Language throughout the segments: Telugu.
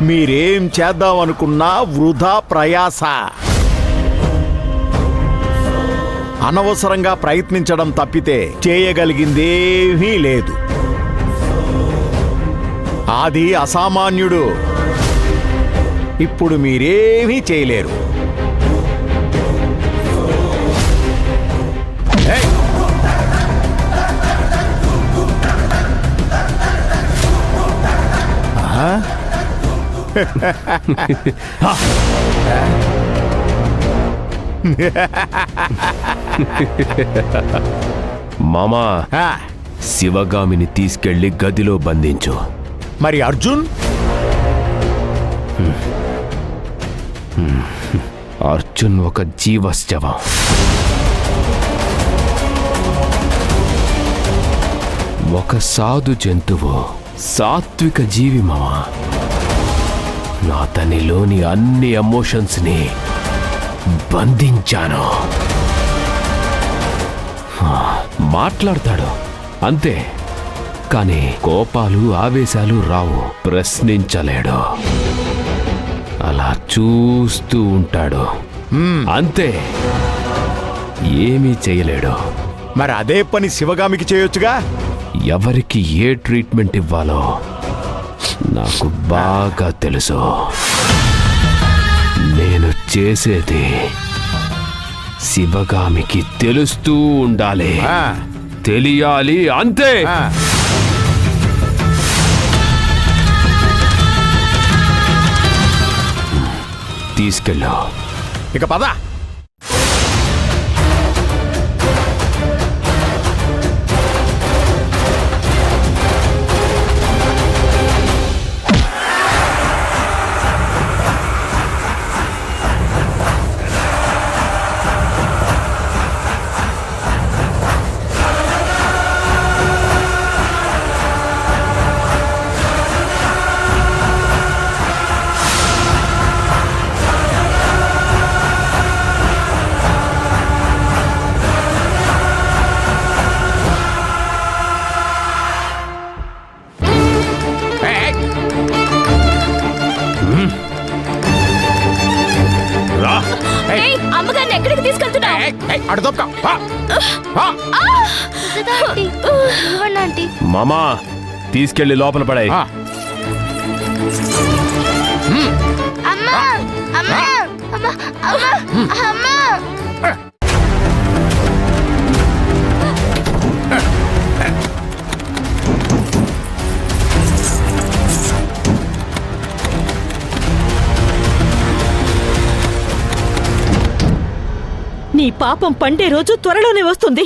మీరేం చేద్దామనుకున్నా వృధా ప్రయాస. అనవసరంగా ప్రయత్నించడం తప్పితే చేయగలిగిందేమీ లేదు. ఆది అసామాన్యుడు. ఇప్పుడు మీరేమీ చేయలేరు. మామా, శివగామిని తీసుకెళ్లి గదిలో బంధించు. మరి అర్జున్? అర్జున్ ఒక జీవశ్చవం. ఒక సాధు జంతువు, సాత్విక జీవి మామా. అతనిలోని అన్ని ఎమోషన్స్ ని బంధించాను. మాట్లాడతాడు అంతే, కానీ కోపాలు ఆవేశాలు రావు. ప్రశ్నించలేడు, అలా చూస్తూ ఉంటాడు అంతే, ఏమీ చేయలేడు. మరి అదే పని శివగామికి చేయొచ్చుగా. ఎవరికి ఏ ట్రీట్మెంట్ ఇవ్వాలో నాకు బాగా తెలుసు. నేను చేసేది శివగామికి తెలుస్తూ ఉండాలి, తెలియాలి అంతే. తీసుకెళ్ళు. ఇక పద. మామా, తీసుకెళ్లి లోపల పడాయి. నీ పాపం పండే రోజు త్వరలోనే వస్తుంది.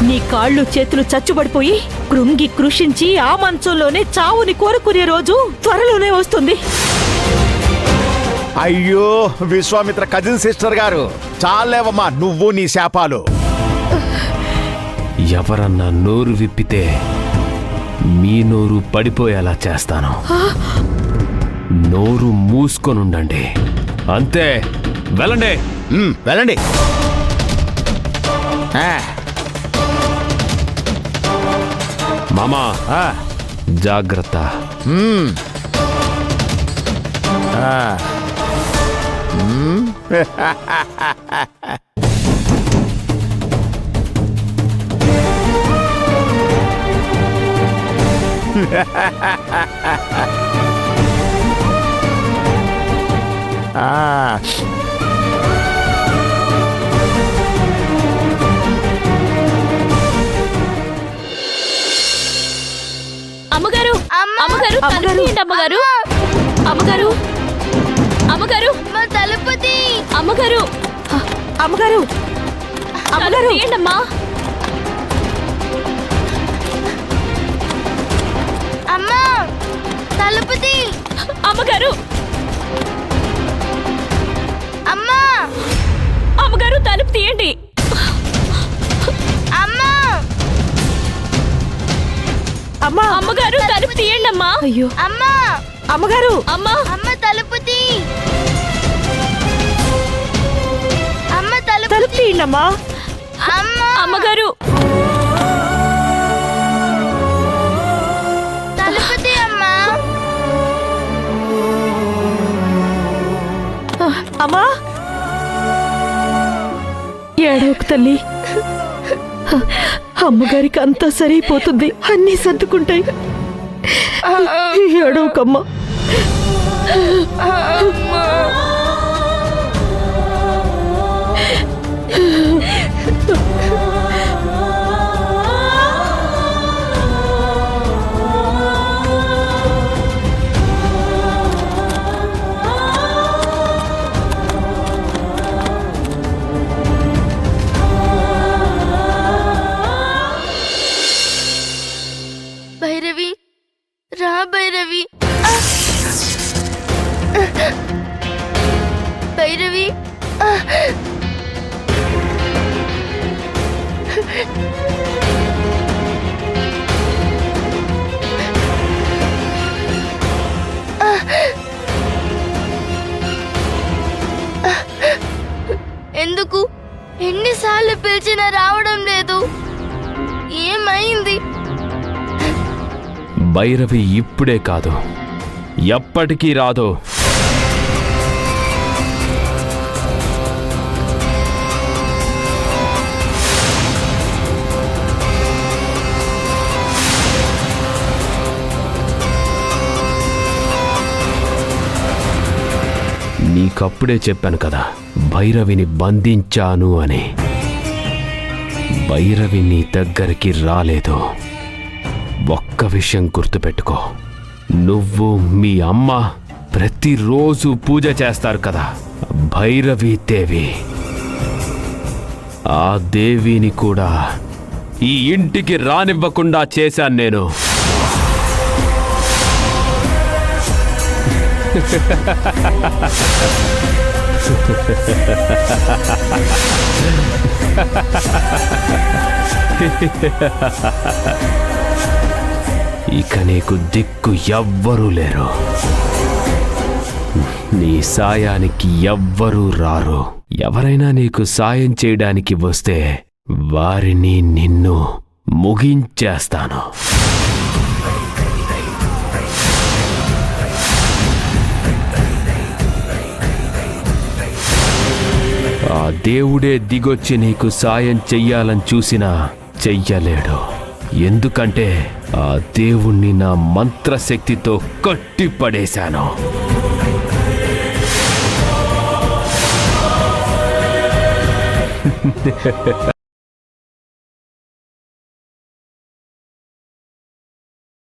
నీ కాళ్ళు చేతులు చచ్చుబడిపోయి కృంగి కృషించి ఆ మంచంలోనే చావుని కోరుకునే రోజు త్వరలోనే వస్తుంది. అయ్యో విశ్వామిత్ర కజిన్ సిస్టర్ గారు, చాలేవమ్మా నువ్వు నీ శాపాలు. ఎవరన్నా నోరు విప్పితే మీ నోరు పడిపోయేలా చేస్తాను. నోరు మూసుకొనుండండి అంతే. వెళ్ళండి. వెళ్ళండి. మామా, జాగ్రత్త. అమ్మగారు, అమ్మగారు, అమ్మగారు, అమ్మగారు, అమ్మగారు, తలుపుది. అమ్మగారు, అమ్మగారు, అమ్మగారు, ఏంటమ్మా? అమ్మా, తలుపుది. అమ్మగారు, అమ్మా. అమ్మా అయ్యో అమ్మా అమ్మగారు అమ్మా అమ్మ తలుపు తీ అమ్మ తలుపు తలుపు తీయండమ్మా. అమ్మా అమ్మగారు తలుపు తీ అమ్మా అమ్మా ఏడవకు తల్లి. అమ్మగారికి అంతా సరైపోతుంది, అన్నీ సర్దుకుంటాయి. ఏడవకమ్మా. భైరవి రా భైరవి భైరవి ఎందుకు ఎన్నిసార్లు పిలిచినా రావడం లేదు? ఏమైంది? భైరవి ఇప్పుడే కాదు, ఎప్పటికీ రాదు. నీకప్పుడే చెప్పాను కదా, భైరవిని బంధించాను అని. భైరవి నీ దగ్గరికి రాలేదు. ఒక్క విషయం గుర్తుపెట్టుకో, నువ్వు మీ అమ్మ ప్రతిరోజు పూజ చేస్తారు కదా, భైరవి దేవి. ఆ దేవిని కూడా ఈ ఇంటికి రానివ్వకుండా చేశాను నేను. ఇక నీకు దిక్కు ఎవ్వరూ లేరు. నీ సాయానికి ఎవ్వరూ రారు. ఎవరైనా నీకు సాయం చేయడానికి వస్తే వారిని నిన్ను ముగించేస్తాను. ఆ దేవుడే దిగొచ్చి నీకు సాయం చెయ్యాలని చూసినా చెయ్యలేడు. ఎందుకంటే ఆ దేవుణ్ణి నా మంత్రశక్తితో కట్టిపడేశాను.